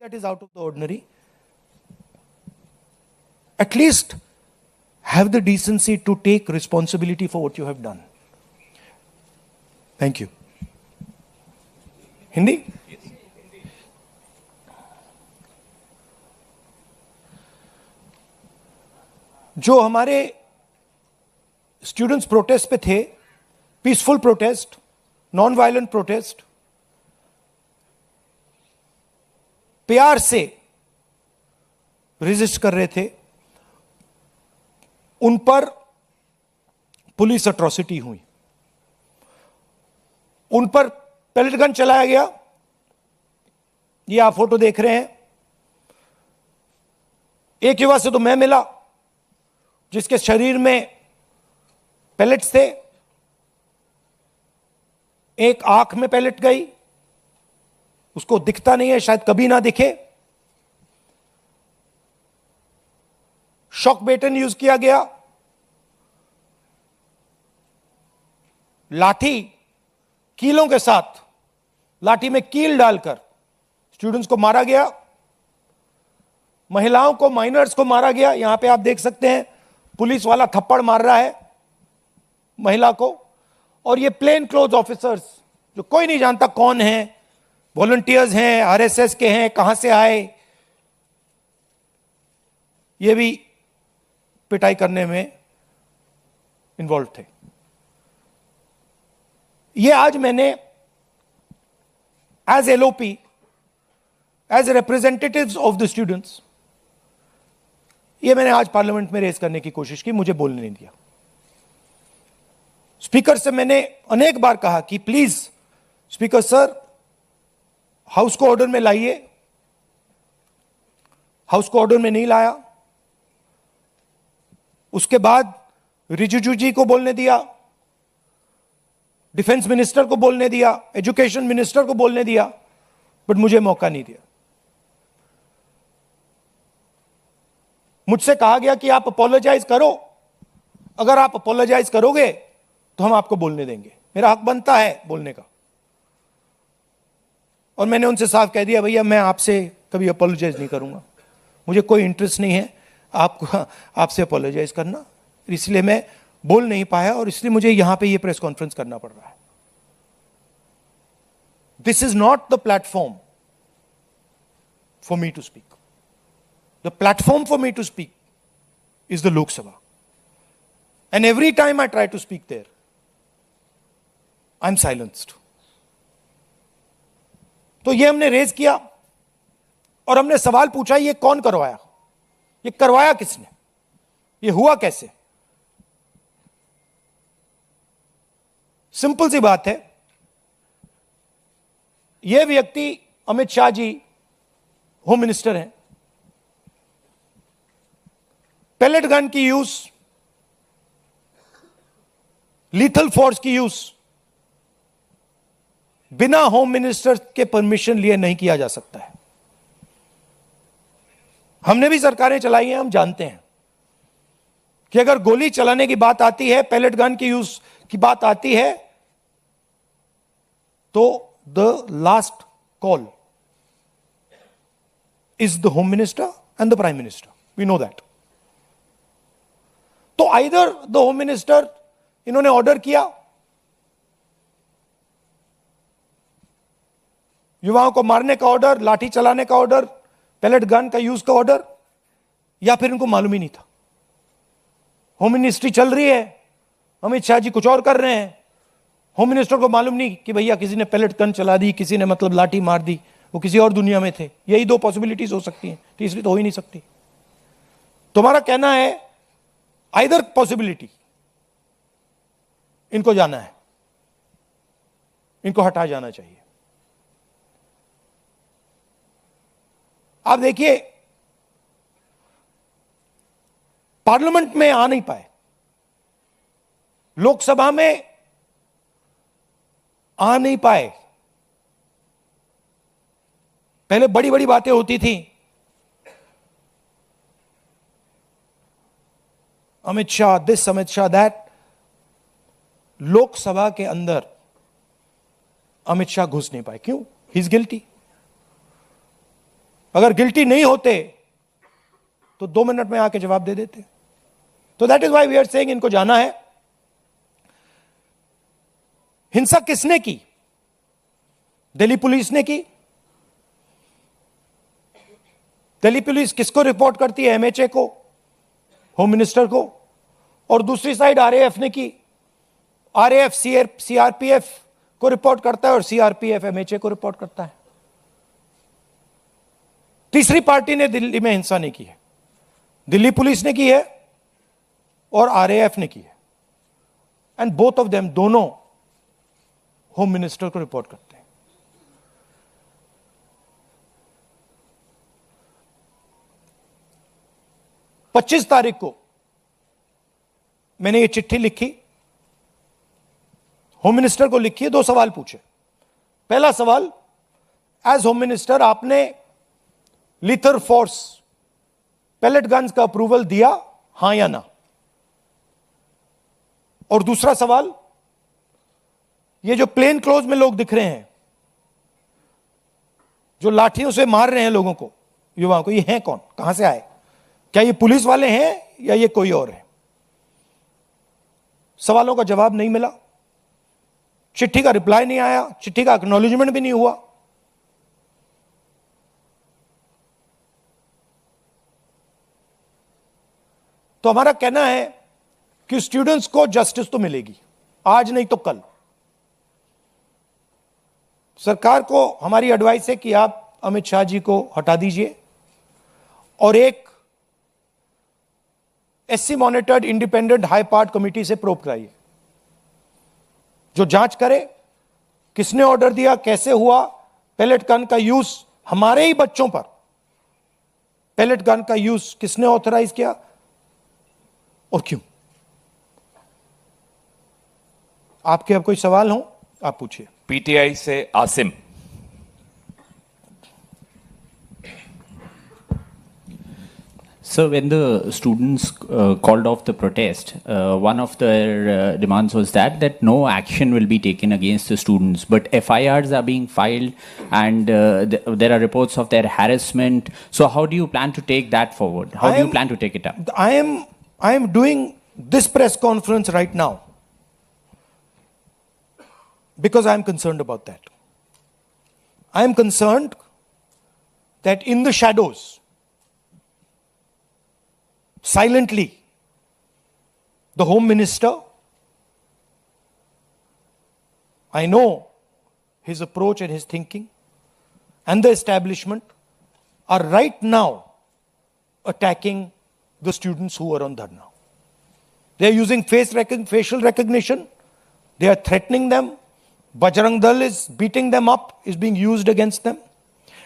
that is out of the ordinary, at least have the decency to take responsibility for what you have done. Thank you. Hindi? जो हमारे students protest पे थे, peaceful protest, non violent protest, प्यार से resist कर रहे थे, उन पर पुलिस अट्रॉसिटी हुई, उन पर पेलेट गन चलाया गया। ये आप फोटो देख रहे हैं। एक युवा से तो मैं मिला जिसके शरीर में पेलेट्स थे, एक आंख में पेलेट गई, उसको दिखता नहीं है, शायद कभी ना दिखे। शॉक बेटन यूज किया गया, लाठी कीलों के साथ, लाठी में कील डालकर स्टूडेंट्स को मारा गया, महिलाओं को, माइनर्स को मारा गया। यहां पे आप देख सकते हैं पुलिस वाला थप्पड़ मार रहा है महिला को, और ये प्लेन क्लोथ ऑफिसर्स जो कोई नहीं जानता कौन है, वॉलंटियर्स हैं, आरएसएस के हैं, कहां से आए, ये भी पिटाई करने में इन्वॉल्व थे। ये आज मैंने as LOP, as representatives of the students, ये मैंने आज पार्लियामेंट में रेज करने की कोशिश की, मुझे बोलने नहीं दिया। स्पीकर से मैंने अनेक बार कहा कि प्लीज स्पीकर सर, हाउस को ऑर्डर में लाइए। हाउस को ऑर्डर में नहीं लाया। उसके बाद रिजिजू जी को बोलने दिया, डिफेंस मिनिस्टर को बोलने दिया, एजुकेशन मिनिस्टर को बोलने दिया, बट मुझे मौका नहीं दिया। मुझसे कहा गया कि आप अपोलोजाइज करो, अगर आप अपोलोजाइज करोगे तो हम आपको बोलने देंगे। मेरा हक बनता है बोलने का, और मैंने उनसे साफ कह दिया, भैया मैं आपसे कभी अपोलोजाइज नहीं करूंगा, मुझे कोई इंटरेस्ट नहीं है आपको आपसे अपोलोजाइज करना, इसलिए मैं बोल नहीं पाया, और इसलिए मुझे यहां पे ये प्रेस कॉन्फ्रेंस करना पड़ रहा है। This is not the platform for me to speak. The platform for me to speak is the Lok Sabha. And every time I try to speak there, I'm silenced. तो ये हमने raise किया और हमने सवाल पूछा, ये कौन करवाया, ये करवाया किसने, ये हुआ कैसे। सिंपल सी बात है, ये व्यक्ति अमित शाह जी होम मिनिस्टर हैं। पेलेट गन की यूज, लीथल फोर्स की यूज बिना होम मिनिस्टर के परमिशन लिए नहीं किया जा सकता है। हमने भी सरकारें चलाई हैं, हम जानते हैं कि अगर गोली चलाने की बात आती है, पेलेट गन की यूज की बात आती है, तो the last call is the home minister and the prime minister, we know that. तो आइदर द होम मिनिस्टर, इन्होंने ऑर्डर किया युवाओं को मारने का ऑर्डर, लाठी चलाने का ऑर्डर, पेलेट गन का यूज का ऑर्डर, या फिर इनको मालूम ही नहीं था। होम मिनिस्ट्री चल रही है, अमित शाह जी कुछ और कर रहे हैं, होम मिनिस्टर को मालूम नहीं कि भैया किसी ने पेलेट गन चला दी, किसी ने मतलब लाठी मार दी, वो किसी और दुनिया में थे। यही दो पॉसिबिलिटीज हो सकती हैं, तीसरी तो हो ही नहीं सकती। तुम्हारा कहना है आइदर पॉसिबिलिटी, इनको जाना है, इनको हटा जाना चाहिए। आप देखिए, पार्लियामेंट में आ नहीं पाए, लोकसभा में आ नहीं पाए। पहले बड़ी बड़ी बातें होती थी, अमित शाह दिस, अमित शाह दैट। लोकसभा के अंदर अमित शाह घुस नहीं पाए। क्यों? He is guilty. अगर गिल्टी नहीं होते तो 2 मिनट में आके जवाब दे देते। तो that is why we are saying इनको जाना है। हिंसा किसने की? दिल्ली पुलिस ने की। दिल्ली पुलिस किसको रिपोर्ट करती है? एमएचए को, होम मिनिस्टर को। और दूसरी साइड आरएएफ ने की। आरएएफ सीआरपीएफ को रिपोर्ट करता है और सीआरपीएफ एमएचए को रिपोर्ट करता है। तीसरी पार्टी ने दिल्ली में हिंसा नहीं की है। दिल्ली पुलिस ने की है और आरएएफ ने की है। एंड बोथ ऑफ देम, दोनों होम मिनिस्टर को रिपोर्ट करते हैं। पच्चीस तारीख को मैंने ये चिट्ठी लिखी, होम मिनिस्टर को लिखी है। 2 सवाल पूछे। पहला सवाल, एज होम मिनिस्टर आपने लीथल फोर्स पेलेट गन्स का अप्रूवल दिया, हां या ना? और दूसरा सवाल, ये जो प्लेन क्लोज में लोग दिख रहे हैं, जो लाठियों से मार रहे हैं लोगों को, युवाओं को, ये हैं कौन? कहां से आए? क्या ये पुलिस वाले हैं या ये कोई और है? सवालों का जवाब नहीं मिला। चिट्ठी का रिप्लाई नहीं आया, चिट्ठी का एक्नॉलेजमेंट भी नहीं हुआ। तो हमारा कहना है कि स्टूडेंट्स को जस्टिस तो मिलेगी, आज नहीं तो कल। सरकार को हमारी एडवाइस है कि आप अमित शाह जी को हटा दीजिए और एक SC monitored independent high part committee से प्रोब कराइए, जो जांच करे किसने ऑर्डर दिया, कैसे हुआ, पेलेट गन का यूज हमारे ही बच्चों पर, पेलेट गन का यूज किसने ऑथराइज किया और क्यों। आपके अब कोई सवाल हो आप पूछिए। पीटीआई से Asim. So when the students called off the protest, one of their demands was that no action will be taken against the students, but FIRs are being filed and there are reports of their harassment. So how do you plan to take that forward? How do you plan to take it up? I am doing this press conference right now because I am concerned about that. I am concerned that in the shadows, silently, the Home Minister, I know his approach and his thinking, and the establishment are right now attacking the students who are on dharna. They are using facial recognition. They are threatening them. Bajrang Dal is beating them up, is being used against them.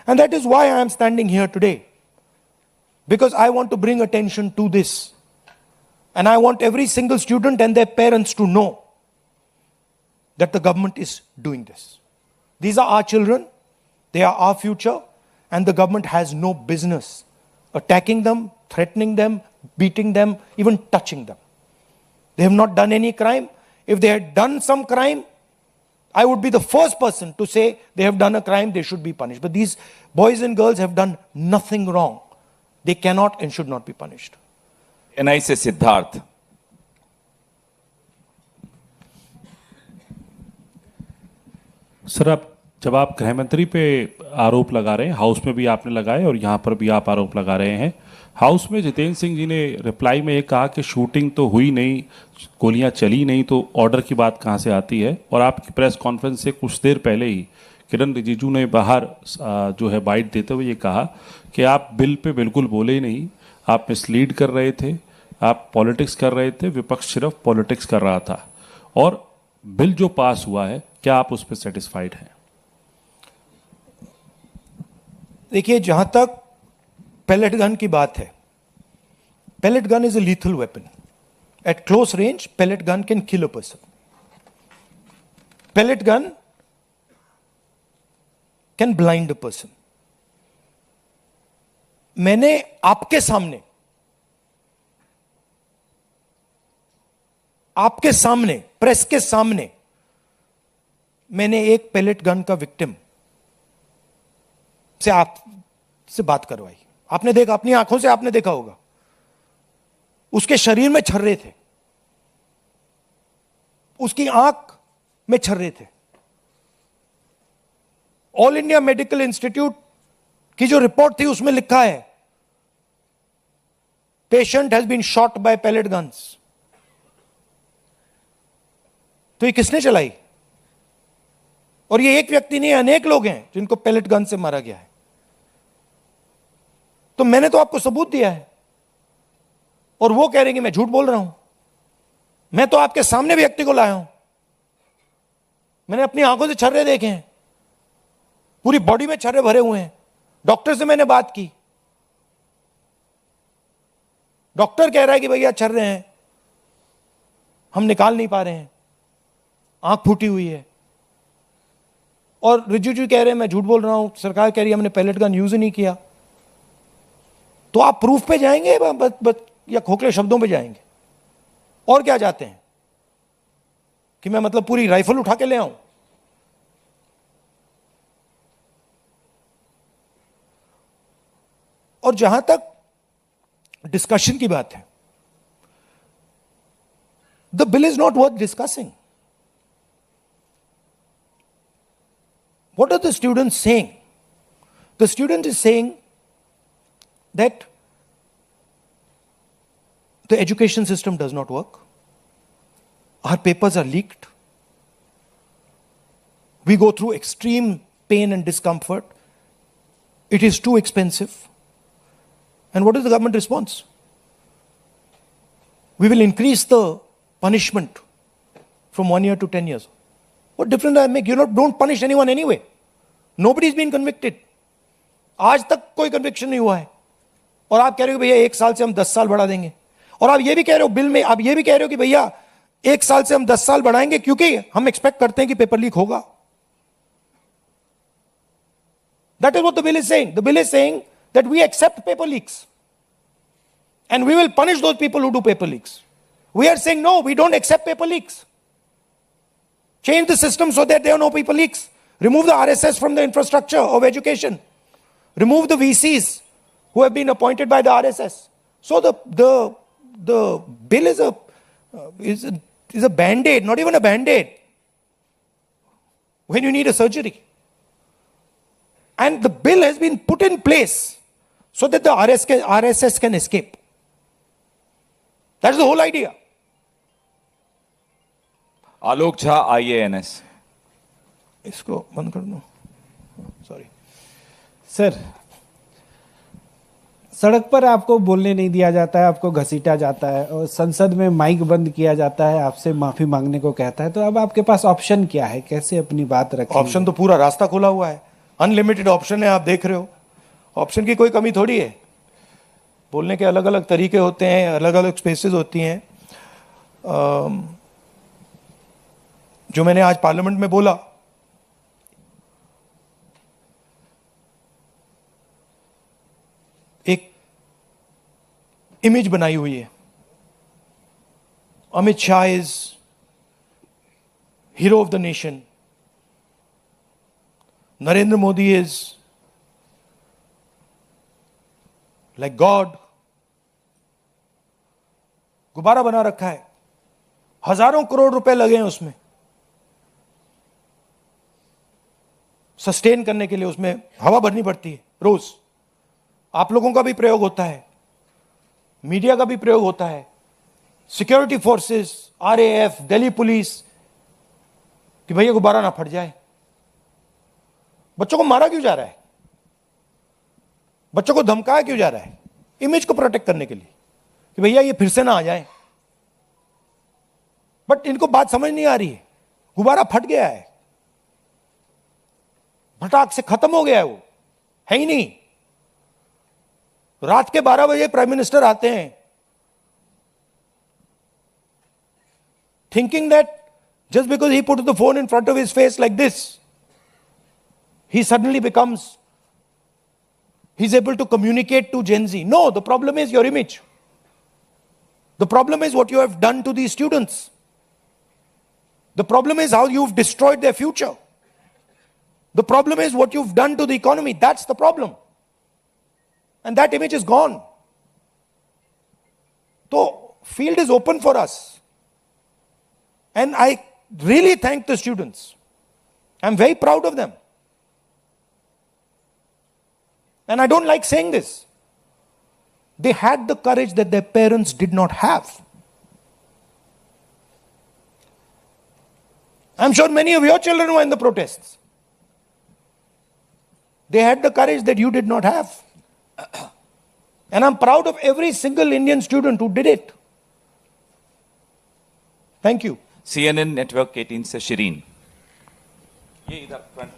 And that is why I am standing here today. Because I want to bring attention to this. And I want every single student and their parents to know that the government is doing this. These are our children. They are our future. And the government has no business attacking them, threatening them, beating them, even touching them. They have not done any crime. If they had done some crime, I would be the first person to say they have done a crime, they should be punished. But these boys and girls have done nothing wrong. They cannot and should not be punished. ANI से Siddharth. Sir, जब आप गृह मंत्री पे आरोप लगा रहे हैं, हाउस में भी आपने लगाए और यहाँ पर भी आप आरोप लगा रहे हैं। हाउस में जितेंद्र सिंह जी ने रिप्लाई में ये कहा कि शूटिंग तो हुई नहीं, गोलियां चली नहीं, तो ऑर्डर की बात कहाँ से आती है। और आपकी प्रेस कॉन्फ्रेंस से कुछ देर पहले ही किरण रिजिजू ने बाहर जो है बाइट देते हुए ये कहा कि आप बिल पे बिल्कुल बोले ही नहीं, आप मिसलीड कर रहे थे, आप पॉलिटिक्स कर रहे थे, विपक्ष सिर्फ पॉलिटिक्स कर रहा था। और बिल जो पास हुआ है, क्या आप उस पर सेटिस्फाइड हैं? देखिए, जहां तक पेलेट गन की बात है, pellet gun is a lethal weapon. At close range, pellet gun can kill a person. Pellet gun can blind a person. मैंने आपके सामने प्रेस के सामने मैंने एक पेलेट गन का विक्टिम से आप से बात करवाई। आपने देखा, अपनी आंखों से आपने देखा होगा, उसके शरीर में छर्रे थे, उसकी आंख में छर्रे थे। ऑल इंडिया मेडिकल इंस्टीट्यूट की जो रिपोर्ट थी उसमें लिखा है patient has been shot by pellet guns. तो ये किसने चलाई? और ये एक व्यक्ति नहीं, अनेक लोग हैं जिनको पैलेट गन से मारा गया है। तो मैंने तो आपको सबूत दिया है और वो कह रहे हैं कि मैं झूठ बोल रहा हूं। मैं तो आपके सामने व्यक्ति को लाया हूं, मैंने अपनी आंखों से छर्रे देखे हैं, पूरी बॉडी में छर्रे भरे हुए हैं। डॉक्टर से मैंने बात की, डॉक्टर कह रहा है कि भैया छर्रे हैं, हम निकाल नहीं पा रहे हैं, आंख फूटी हुई है। और रिजिजू कह रहे हैं मैं झूठ बोल रहा हूं, सरकार कह रही है हमने पैलेट गन यूज ही नहीं किया। तो आप प्रूफ पे जाएंगे या खोखले शब्दों पे जाएंगे? और क्या चाहते हैं कि मैं मतलब पूरी राइफल उठा के ले आऊं? और जहां तक डिस्कशन की बात है, the bill is not worth discussing. What are the students saying? The student is saying that the education system does not work. Our papers are leaked. We go through extreme pain and discomfort. It is too expensive. And what is the government response? We will increase the punishment from 1 year to 10 years. What difference does that make? You don't punish anyone anyway. Nobody's been convicted. आज तक कोई conviction नहीं हुआ है और आप कह रहे हो भैया 1 साल से हम 10 साल बढ़ा देंगे। और आप ये भी कह रहे हो बिल में, आप ये भी कह रहे हो कि भैया 1 साल से हम 10 साल बढ़ाएंगे क्योंकि हम एक्सपेक्ट करते हैं कि पेपर लीक होगा। That is what the bill is saying. The bill is saying that we accept paper leaks and we will punish those people who do paper leaks. We are saying no, we don't accept paper leaks. Change the system so that there are no paper leaks. Remove the RSS from the infrastructure of education. Remove the VCs who have been appointed by the RSS. So the bill is a band-aid, not even a band-aid, when you need a surgery. And the bill has been put in place so that the RSS can escape. That's the whole idea. Alok Jha IANS। इसको बंद कर दो, sorry sir. सड़क पर आपको बोलने नहीं दिया जाता है, आपको घसीटा जाता है और संसद में माइक बंद किया जाता है, आपसे माफी मांगने को कहता है। तो अब आपके पास ऑप्शन क्या है, कैसे अपनी बात रखें? ऑप्शन तो पूरा रास्ता खुला हुआ है, अनलिमिटेड ऑप्शन है। आप देख रहे हो, ऑप्शन की कोई कमी थोड़ी है। बोलने के अलग अलग तरीके होते हैं, अलग अलग स्पेसेस होती हैं। जो मैंने आज पार्लियामेंट में बोला, एक इमेज बनाई हुई है। Amit Shah is hero of the nation, Narendra Modi is like God. गुब्बारा बना रखा है, हजारों करोड़ रुपए लगे हैं उसमें सस्टेन करने के लिए, उसमें हवा भरनी पड़ती है रोज। आप लोगों का भी प्रयोग होता है, मीडिया का भी प्रयोग होता है, security forces, RAF, Delhi police, कि भैया गुब्बारा ना फट जाए। बच्चों को मारा क्यों जा रहा है? बच्चों को धमकाया क्यों जा रहा है? इमेज को प्रोटेक्ट करने के लिए कि भैया ये फिर से ना आ जाए। बट इनको बात समझ नहीं आ रही है। गुब्बारा फट गया है, फटाक से खत्म हो गया है, वो है ही नहीं। रात के 12 बजे प्राइम मिनिस्टर आते हैं, thinking that just because he put the phone in front of his face like this, he suddenly becomes, he's able to communicate to Gen Z. No, the problem is your image. The problem is what you have done to these students. The problem is how you've destroyed their future. The problem is what you've done to the economy. That's the problem. And that image is gone. So, field is open for us. And I really thank the students. I'm very proud of them. And I don't like saying this. They had the courage that their parents did not have. I'm sure many of your children were in the protests. They had the courage that you did not have. And I'm proud of every single Indian student who did it. Thank you. CNN network 18 से शिरीन. ये इधर front.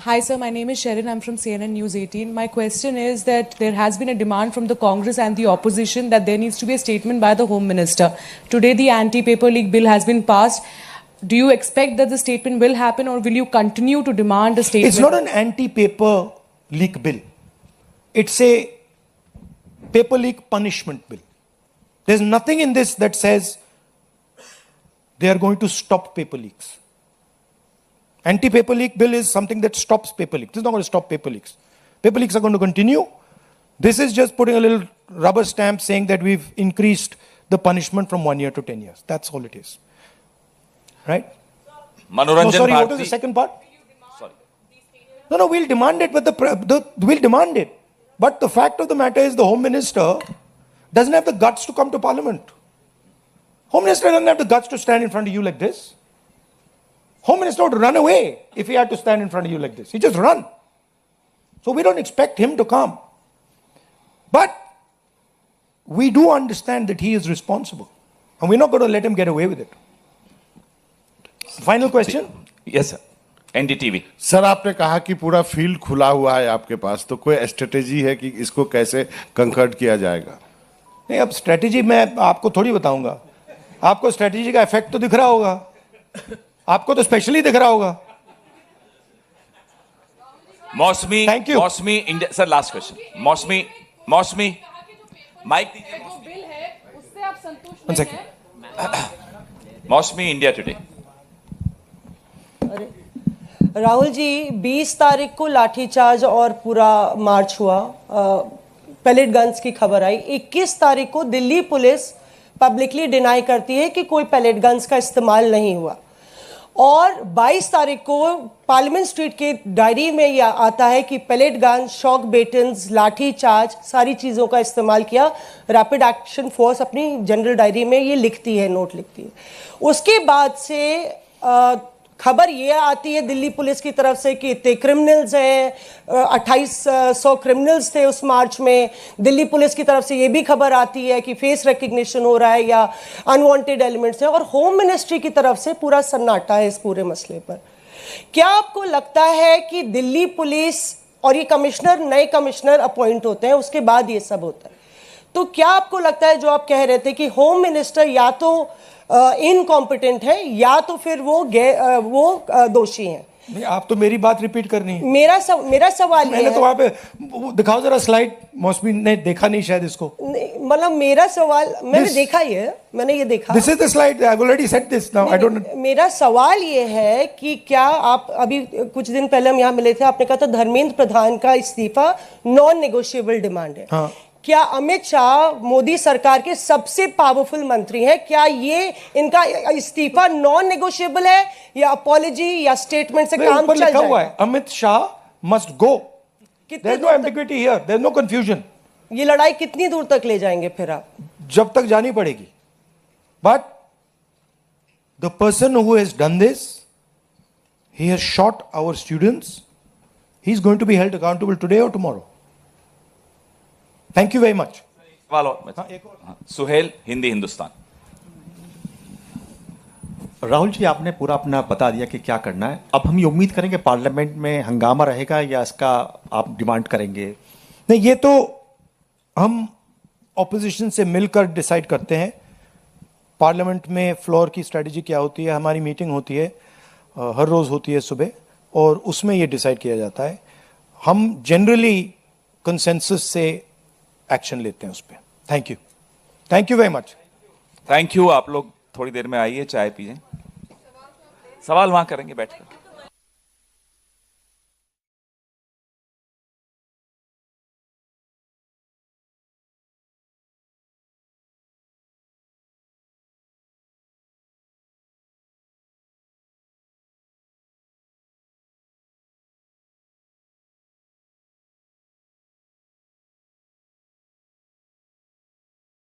Hi sir, my name is Sharon. I'm from CNN News 18. My question is that there has been a demand from the Congress and the opposition that there needs to be a statement by the Home Minister. Today the anti-paper leak bill has been passed. Do you expect that the statement will happen, or will you continue to demand a statement? It's not an anti-paper leak bill. It's a paper leak punishment bill. There's nothing in this that says they are going to stop paper leaks. Anti-paper leak bill is something that stops paper leaks. This is not going to stop paper leaks. Paper leaks are going to continue. This is just putting a little rubber stamp saying that we've increased the punishment from 1 year to 10 years. That's all it is. Right? मनोरंजन No, sorry, what was Bharti. the second part? Sorry. No, we'll demand it, but we'll demand it. But the fact of the matter is the Home Minister doesn't have the guts to come to Parliament. Home Minister doesn't have the guts to stand in front of you like this. Home Minister would run away if he had to stand in front of you like this. He just run. So we don't expect him to come. But we do understand that he is responsible. And we're not going to let him get away with it. Final question? Yes sir. NDTV. Sir आपने कहा कि पूरा field खुला हुआ है आपके पास, तो कोई स्ट्रेटेजी है कि इसको कैसे कंकर्ड किया जाएगा? नहीं, अब स्ट्रेटेजी मैं आपको थोड़ी बताऊंगा. आपको स्ट्रेटेजी का इफेक्ट तो दिख रहा होगा. आपको तो स्पेशली दिख रहा होगा. मौसमी. Thank you. मौसमी इंडिया. Sir last question. मौसमी माइक दीजिए. बिल है उससे आप संतुष्ट One second. मौसमी इंडिया टुडे. राहुल जी, 20 तारीख को लाठीचार्ज और पूरा मार्च हुआ, पैलेट गन्स की खबर आई. 21 तारीख को दिल्ली पुलिस पब्लिकली डिनाई करती है कि कोई पैलेट गन्स का इस्तेमाल नहीं हुआ. और 22 तारीख को पार्लियामेंट स्ट्रीट के डायरी में यह आता है कि पैलेट गन, शॉक बेटन्स, लाठीचार्ज, सारी चीज़ों का इस्तेमाल किया. रैपिड एक्शन फोर्स अपनी जनरल डायरी में ये लिखती है, नोट लिखती है. उसके बाद से खबर ये आती है दिल्ली पुलिस की तरफ से कि इतने क्रिमिनल्स हैं, 2800 क्रिमिनल्स थे उस मार्च में. दिल्ली पुलिस की तरफ से ये भी खबर आती है कि फेस रिकग्निशन हो रहा है या अनवांटेड एलिमेंट्स हैं. और होम मिनिस्ट्री की तरफ से पूरा सन्नाटा है इस पूरे मसले पर. क्या आपको लगता है कि दिल्ली पुलिस और ये कमिश्नर, नए कमिश्नर अपॉइंट होते हैं, उसके बाद ये सब होता है, तो क्या आपको लगता है जो आप कह रहे थे कि होम मिनिस्टर या तो इनकॉम्पिटेंट है या तो फिर वो दोषी हैं? नहीं, आप तो मेरी बात रिपीट करनी है. मेरा सवाल मैंने तो वहां पे दिखाओ जरा स्लाइड. मौसमी ने देखा नहीं शायद इसको. मतलब मेरा सवाल, मैंने देखा ही है, मैंने ये देखा. This is the slide. I have already said this now. I don't. मेरा सवाल ये है कि क्या आप, अभी कुछ दिन पहले हम यहाँ मिले थे, आपने कहा था धर्मेंद्र प्रधान का इस्तीफा नॉन नेगोशिएबल डिमांड है. हाँ. क्या अमित शाह मोदी सरकार के सबसे पावरफुल मंत्री हैं, क्या ये इनका इस्तीफा नॉन नेगोशिएबल है या अपॉलॉजी या स्टेटमेंट से काम चल लिखा हुआ है जाएगा? Amit Shah must go. कितनी देयर इज नो दूर तक ambiguity here. There is no confusion. ये लड़ाई कितनी दूर तक ले जाएंगे फिर आप? जब तक जानी पड़ेगी. But the person who has done this, he has shot our students. He is going to be held accountable today और tomorrow. Thank you very much. सवाल और. हाँ, सुहेल, हिंदी हिंदुस्तान. राहुल जी, आपने पूरा अपना बता दिया कि क्या करना है. अब हम ये उम्मीद करेंगे पार्लियामेंट में हंगामा रहेगा या इसका आप डिमांड करेंगे? नहीं, ये तो हम ऑपोजिशन से मिलकर डिसाइड करते हैं. पार्लियामेंट में फ्लोर की स्ट्रेटजी क्या होती है, हमारी मीटिंग होती है, हर रोज़ होती है सुबह, और उसमें ये डिसाइड किया जाता है. हम जनरली कंसेंसस से एक्शन लेते हैं उस पर. Thank you very much. Thank you. आप लोग थोड़ी देर में आइए, चाय पीजिए. सवाल वहां करेंगे बैठकर.